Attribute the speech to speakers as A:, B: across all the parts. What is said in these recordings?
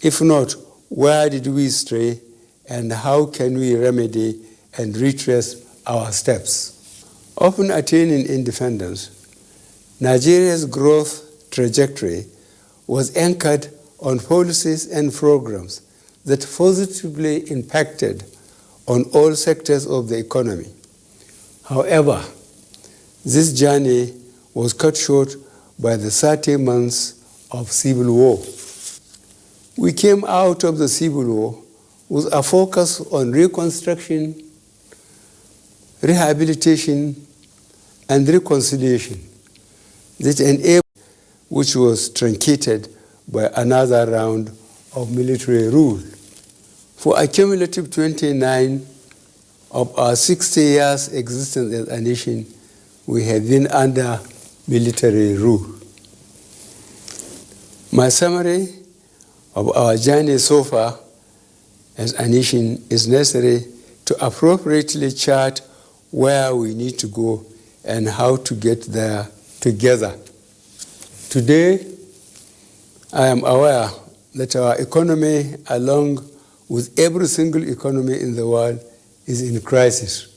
A: If not, where did we stray, and how can we remedy and retrace our steps? Upon attaining independence, Nigeria's growth trajectory was anchored on policies and programs that positively impacted on all sectors of the economy. However, this journey was cut short by the 30 months of civil war. We came out of the civil war with a focus on reconstruction, rehabilitation, and reconciliation that enabled, which was truncated by another round of military rule. For a cumulative 29 of our 60 years existence as a nation, we have been under military rule. My summary of our journey so far as a nation is necessary to appropriately chart where we need to go and how to get there together. Today, I am aware that our economy, along with every single economy in the world, is in crisis.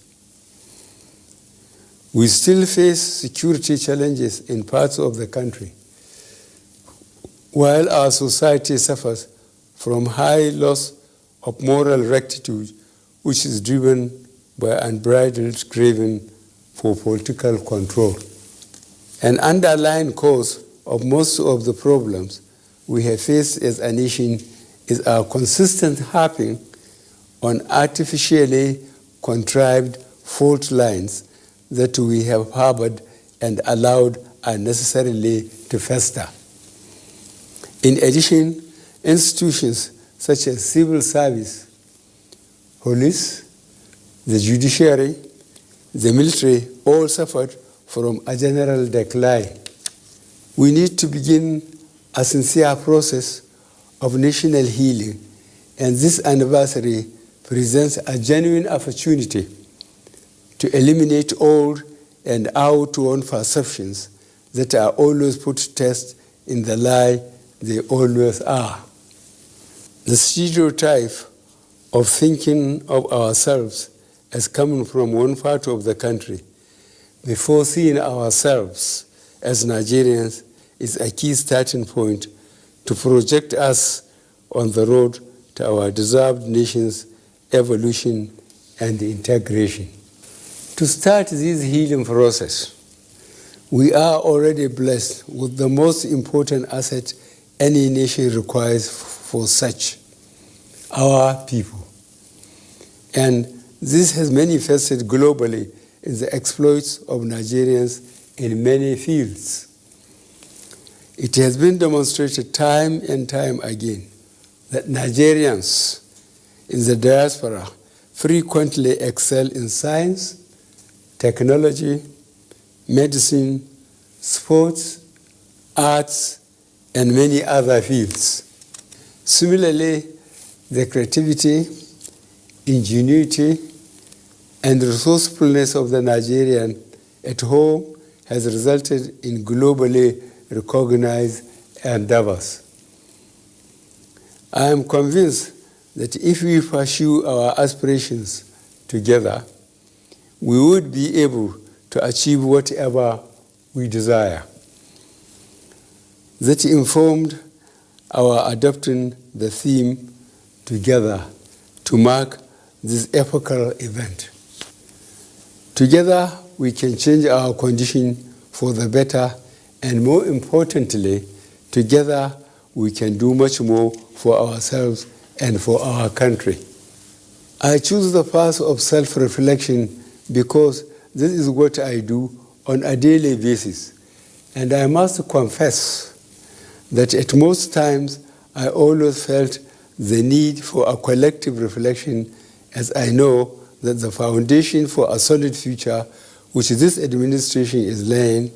A: We still face security challenges in parts of the country, while our society suffers from high loss of moral rectitude, which is driven by unbridled craving for political control. An underlying cause of most of the problems we have faced as a nation is our consistent harping on artificially contrived fault lines that we have harbored and allowed unnecessarily to fester. In addition, institutions such as civil service, police, the judiciary, the military all suffered from a general decline. We need to begin a sincere process of national healing, and this anniversary presents a genuine opportunity to eliminate old and outworn perceptions that are always put to test in the lie they always are. The stereotype of thinking of ourselves as coming from one part of the country before seeing ourselves as Nigerians is a key starting point to project us on the road to our deserved nation's evolution and integration. To start this healing process, we are already blessed with the most important asset any nation requires for such, our people. And this has manifested globally in the exploits of Nigerians in many fields. It has been demonstrated time and time again that Nigerians in the diaspora frequently excel in science, technology, medicine, sports, arts, and many other fields. Similarly, the creativity, ingenuity, and resourcefulness of the Nigerian at home has resulted in globally recognized endeavors. I am convinced that if we pursue our aspirations together, we would be able to achieve whatever we desire. That informed our adopting the theme together to mark this epochal event. Together, we can change our condition for the better, and more importantly, together we can do much more for ourselves and for our country. I choose the path of self-reflection because this is what I do on a daily basis. And I must confess that at most times I always felt the need for a collective reflection, as I know that the foundation for a solid future which this administration is laying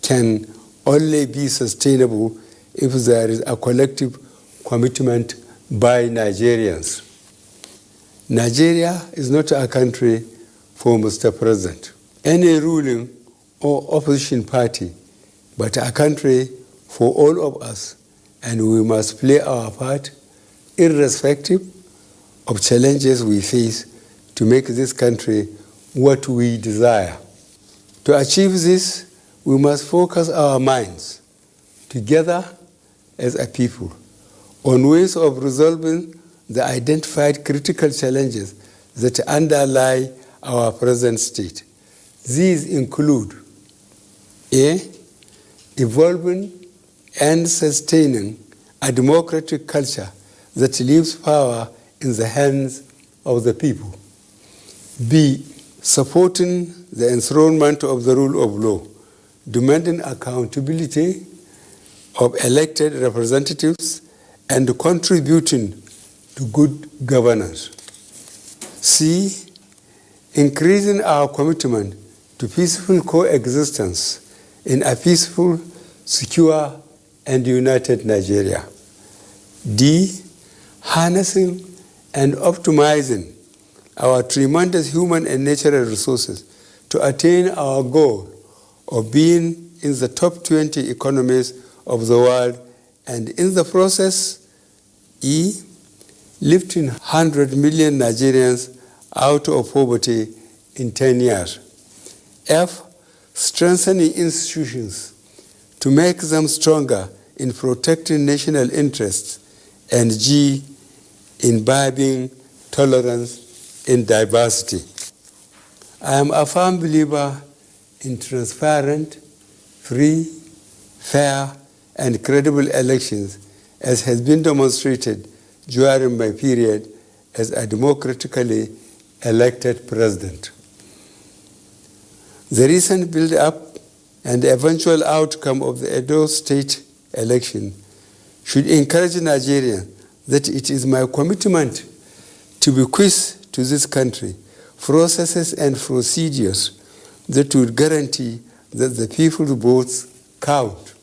A: can only be sustainable if there is a collective commitment by Nigerians. Nigeria is not a country for Mr. President, any ruling or opposition party, but a country for all of us, and we must play our part irrespective of challenges we face to make this country what we desire. To achieve this, we must focus our minds together as a people on ways of resolving the identified critical challenges that underlie our present state. These include A. Evolving and sustaining a democratic culture that leaves power in the hands of the people. B. Supporting the enthronement of the rule of law, demanding accountability of elected representatives and contributing to good governance. C. Increasing our commitment to peaceful coexistence in a peaceful, secure, and united Nigeria. D. Harnessing and optimizing our tremendous human and natural resources to attain our goal of being in the top 20 economies of the world, and in the process, E. Lifting 100 million Nigerians out of poverty in 10 years. F. Strengthening institutions to make them stronger in protecting national interests. And G. Imbibing tolerance in diversity. I am a firm believer in transparent, free, fair, and credible elections, as has been demonstrated during my period as a democratically elected president. The recent build-up and eventual outcome of the Edo State election should encourage Nigerians that it is my commitment to bequeath to this country processes and procedures that would guarantee that the people's votes count.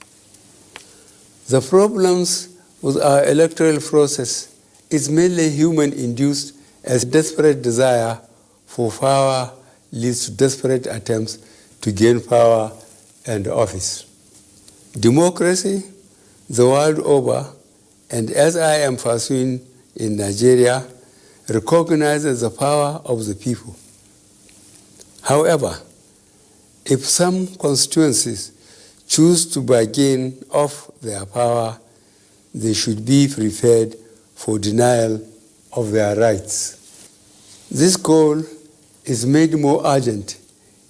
A: The problems with our electoral process is mainly human-induced, as desperate desire for power leads to desperate attempts to gain power and office. Democracy, the world over, and as I am pursuing in Nigeria, recognizes the power of the people. However, if some constituencies choose to bargain off their power, they should be prepared for denial of their rights. This goal is made more urgent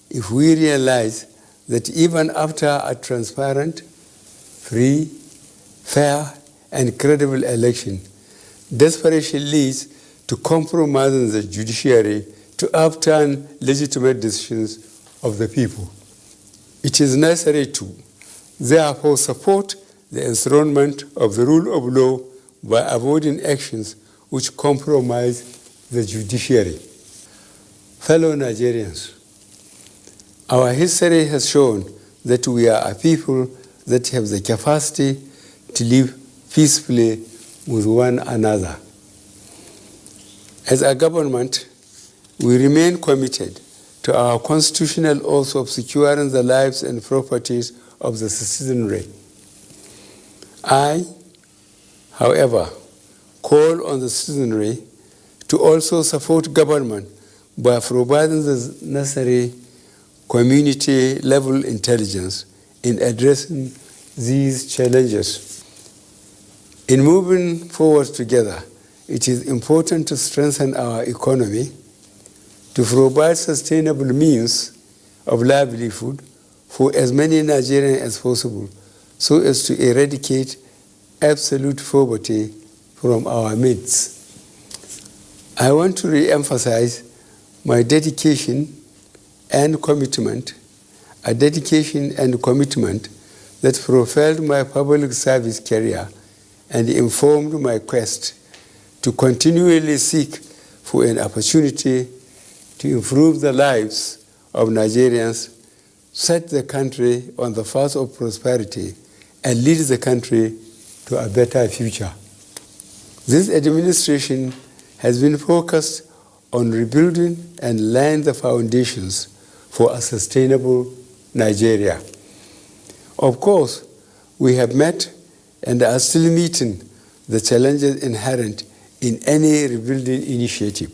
A: if we realize that even after a transparent, free, fair, and credible election, desperation leads to compromising the judiciary to overturn legitimate decisions of the people. It is necessary to, therefore, support the enthronement of the rule of law by avoiding actions which compromise the judiciary. Fellow Nigerians, our history has shown that we are a people that have the capacity to live peacefully with one another. As a government, we remain committed to our constitutional oath of securing the lives and properties of the citizenry. I, however, call on the citizenry to also support government by providing the necessary community-level intelligence in addressing these challenges. In moving forward together, it is important to strengthen our economy, to provide sustainable means of livelihood for as many Nigerians as possible, so as to eradicate absolute poverty from our midst. I want to re-emphasize my dedication and commitment, a dedication and commitment that propelled my public service career and informed my quest to continually seek for an opportunity to improve the lives of Nigerians, set the country on the path of prosperity, and lead the country to a better future. This administration has been focused on rebuilding and laying the foundations for a sustainable Nigeria. Of course, we have met and are still meeting the challenges inherent in any rebuilding initiative.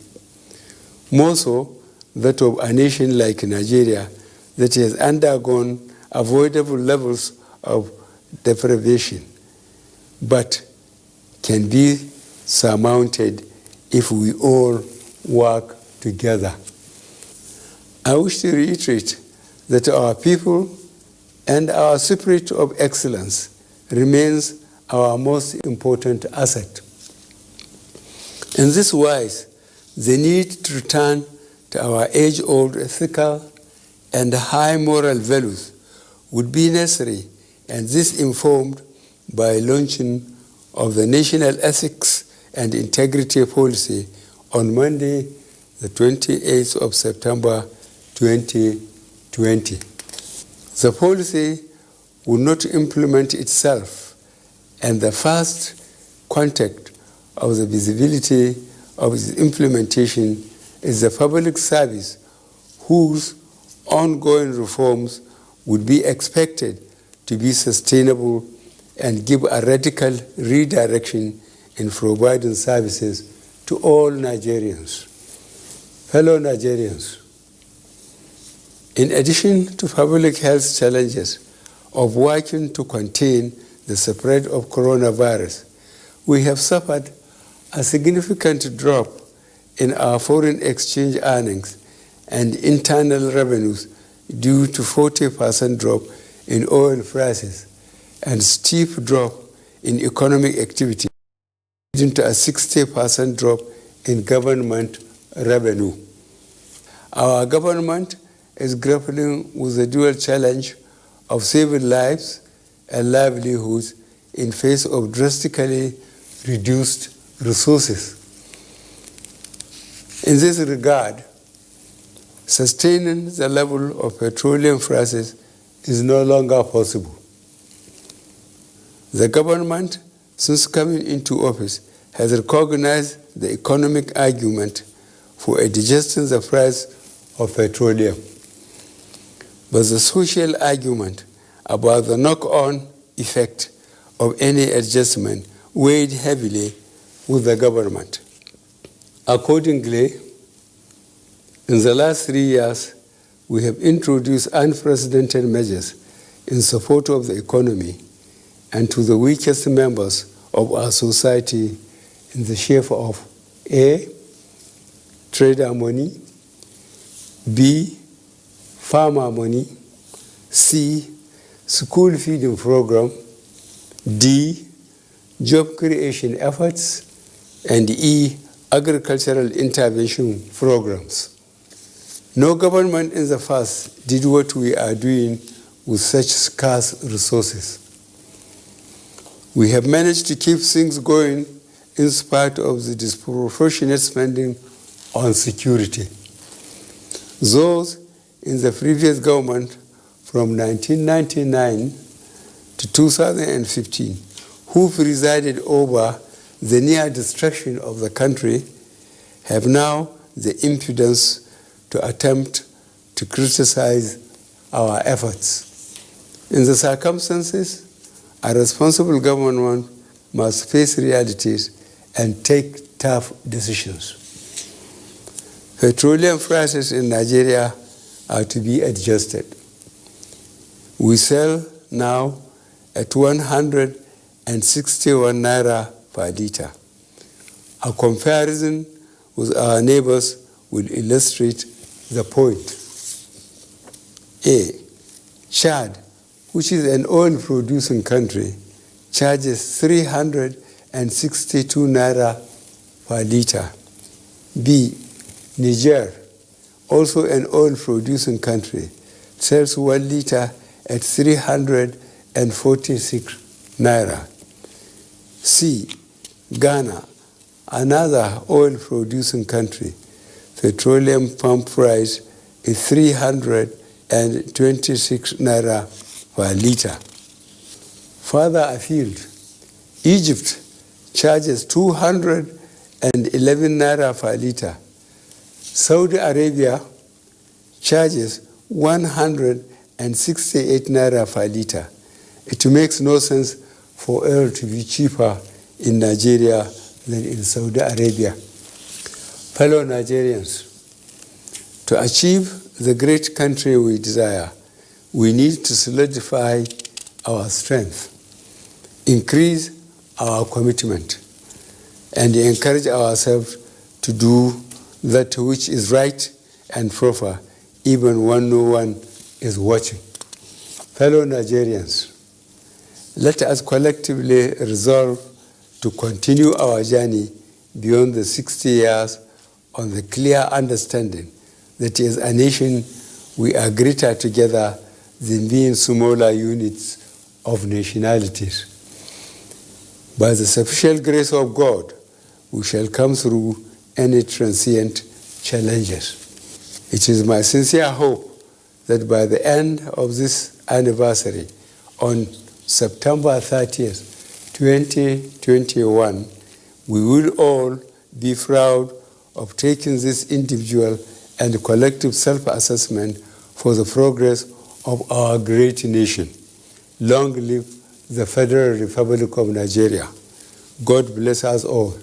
A: More so, that of a nation like Nigeria that has undergone avoidable levels of deprivation, but can be surmounted if we all work together. I wish to reiterate that our people and our spirit of excellence remains our most important asset. In this wise, the need to return to our age-old ethical and high moral values would be necessary, and this informed by launching of the National Ethics and Integrity Policy on Monday, the 28th of September 2020. The policy will not implement itself, and the first contact of the visibility of its implementation is the public service, whose ongoing reforms would be expected to be sustainable and give a radical redirection in providing services to all Nigerians. Fellow Nigerians, in addition to public health challenges of working to contain the spread of coronavirus, we have suffered a significant drop in our foreign exchange earnings and internal revenues due to 40% drop in oil prices and steep drop in economic activity, leading to a 60% drop in government revenue. Our government is grappling with the dual challenge of saving lives and livelihoods in face of drastically reduced resources. In this regard, sustaining the level of petroleum prices is no longer possible. The government, since coming into office, has recognized the economic argument for adjusting the price of petroleum. But the social argument about the knock-on effect of any adjustment weighed heavily with the government. Accordingly, in the last 3 years, we have introduced unprecedented measures in support of the economy and to the weakest members of our society in the shape of A, trader money, B, farmer money, C, school feeding program, D, job creation efforts, and E, agricultural intervention programs. No government in the past did what we are doing with such scarce resources. We have managed to keep things going in spite of the disproportionate spending on security. Those in the previous government from 1999 to 2015 who presided over the near destruction of the country have now the impudence to attempt to criticize our efforts. In the circumstances, a responsible government must face realities and take tough decisions. Petroleum prices in Nigeria are to be adjusted. We sell now at 161 naira per liter. A comparison with our neighbors will illustrate the point. A, Chad, which is an oil-producing country, charges 362 naira per liter. B, Niger, also an oil-producing country, sells 1 liter at 346 naira. C, Ghana, another oil-producing country, petroleum pump price is 326 naira per liter. Further afield, Egypt charges 211 naira per liter. Saudi Arabia charges 168 naira per liter. It makes no sense for oil to be cheaper in Nigeria than in Saudi Arabia. Fellow Nigerians, to achieve the great country we desire, we need to solidify our strength, increase our commitment, and encourage ourselves to do that which is right and proper, even when no one is watching. Fellow Nigerians, let us collectively resolve to continue our journey beyond the 60 years on the clear understanding that as a nation we are greater together than being smaller units of nationalities. By the sufficient grace of God, we shall come through any transient challenges. It is my sincere hope that by the end of this anniversary, on September 30th, 2021, we will all be proud of taking this individual and collective self-assessment for the progress of our great nation. Long live the Federal Republic of Nigeria. God bless us all.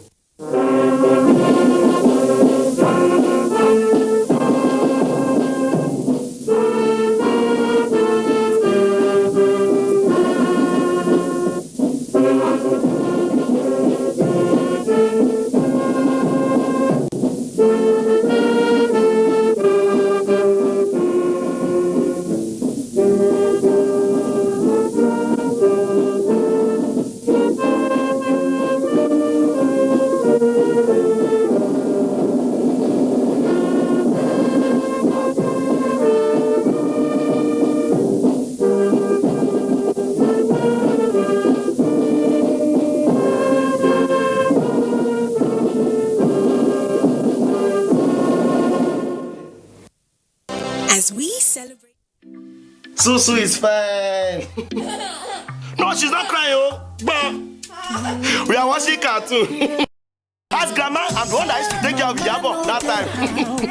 B: As we celebrate.
C: Susu is fine. No, she's not crying, oh. But we are watching cartoon. Ask grandma, I'm the one that used to take care of Yabo that time.